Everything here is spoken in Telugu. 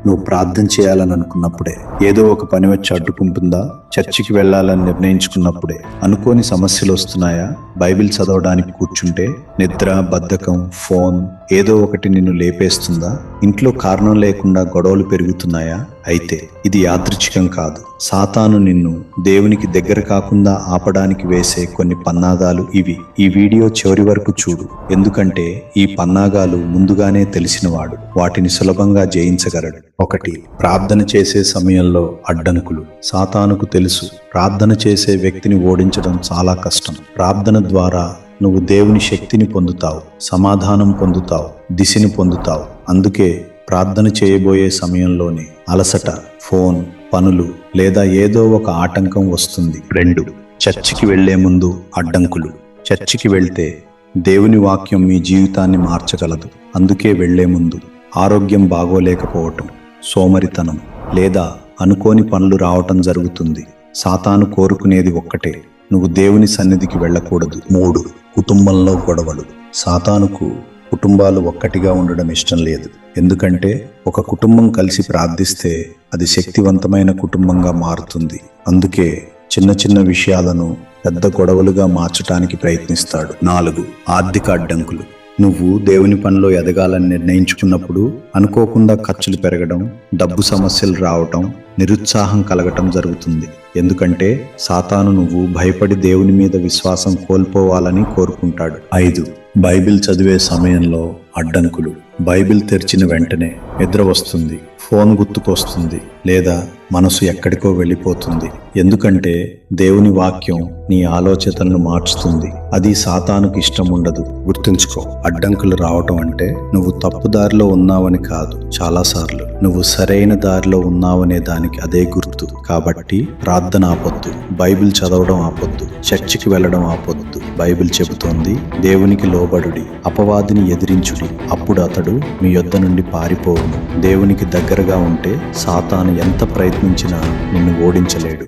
నువ్వు ప్రార్థన చేయాలని అనుకున్నప్పుడే, ఏదో ఒక పని వచ్చి అడ్డుకుంటుందా, చర్చికి వెళ్ళాలని నిర్ణయించుకున్నప్పుడే, అనుకోని సమస్యలు వస్తున్నాయా, బైబిల్ చదవడానికి కూర్చుంటే నిద్ర, బద్ధకం, ఫోన్ ఏదో ఒకటి నిన్ను లేపేస్తుందా, ఇంట్లో కారణం లేకుండా గొడవలు పెరుగుతున్నాయా? అయితే ఇది యాదృచ్ఛికం కాదు. సాతాను నిన్ను దేవునికి దగ్గర కాకుండా ఆపడానికి వేసే కొన్ని పన్నాగాలు ఇవి. ఈ వీడియో చివరి వరకు చూడు, ఎందుకంటే ఈ పన్నాగాలు ముందుగానే తెలిసినవాడు వాటిని సులభంగా జయించగలడు. 1. ప్రార్థన చేసే సమయంలో అడ్డంకులు. సాతానుకు తెలుసు, ప్రార్థన చేసే వ్యక్తిని ఓడించడం చాలా కష్టం. ప్రార్థన ద్వారా నువ్వు దేవుని శక్తిని పొందుతావు, సమాధానం పొందుతావు, దిశని పొందుతావు. అందుకే ప్రార్థన చేయబోయే సమయంలోనే అలసట, ఫోన్, పనులు లేదా ఏదో ఒక ఆటంకం వస్తుంది. 2. చర్చికి వెళ్లే ముందు అడ్డంకులు. చర్చికి వెళ్తే దేవుని వాక్యం మీ జీవితాన్ని మార్చగలదు. అందుకే వెళ్లే ముందు ఆరోగ్యం బాగోలేకపోవటం, సోమరితనం లేదా అనుకోని పనులు రావటం జరుగుతుంది. సాతాను కోరుకునేది ఒక్కటే, నువ్వు దేవుని సన్నిధికి వెళ్ళకూడదు. 3. కుటుంబంలో గొడవలు. సాతానుకు కుటుంబాలు ఒక్కటిగా ఉండడం ఇష్టం లేదు. ఎందుకంటే ఒక కుటుంబం కలిసి ప్రార్థిస్తే అది శక్తివంతమైన కుటుంబంగా మారుతుంది. అందుకే చిన్న చిన్న విషయాలను పెద్ద గొడవలుగా మార్చడానికి ప్రయత్నిస్తాడు. 4. ఆర్థిక అడ్డంకులు. నువ్వు దేవుని పనిలో ఎదగాలని నిర్ణయించుకున్నప్పుడు అనుకోకుండా ఖర్చులు పెరగడం, డబ్బు సమస్యలు రావటం, నిరుత్సాహం కలగటం జరుగుతుంది. ఎందుకంటే సాతాను నువ్వు భయపడి దేవుని మీద విశ్వాసం కోల్పోవాలని కోరుకుంటాడు. 5. బైబిల్ చదివే సమయంలో అడ్డంకులు. బైబిల్ తెరిచిన వెంటనే నిద్ర వస్తుంది, ఫోన్ గుర్తుకొస్తుంది లేదా మనసు ఎక్కడికో వెళ్ళిపోతుంది. ఎందుకంటే దేవుని వాక్యం నీ ఆలోచనలను మార్చుతుంది. అది సాతానుకు ఇష్టం ఉండదు. గుర్తుంచుకో, అడ్డంకులు రావటం అంటే నువ్వు తప్పు దారిలో ఉన్నావని కాదు, చాలాసార్లు నువ్వు సరైన దారిలో ఉన్నావనే దానికి అదే గుర్తు. కాబట్టి ప్రార్థన ఆపొద్దు, బైబిల్ చదవడం ఆపొద్దు, చర్చికి వెళ్ళడం ఆపొద్దు. బైబిల్ చెబుతోంది, దేవునికి లోబడుడి, అపవాదిని ఎదిరించుడి, అప్పుడు అతడు మీ యొద్ద నుండి పారిపోవును. దేవునికి దగ్గరగా ఉంటే సాతాను ఎంత ప్రయత్నించినా నిన్ను ఓడించలేడు.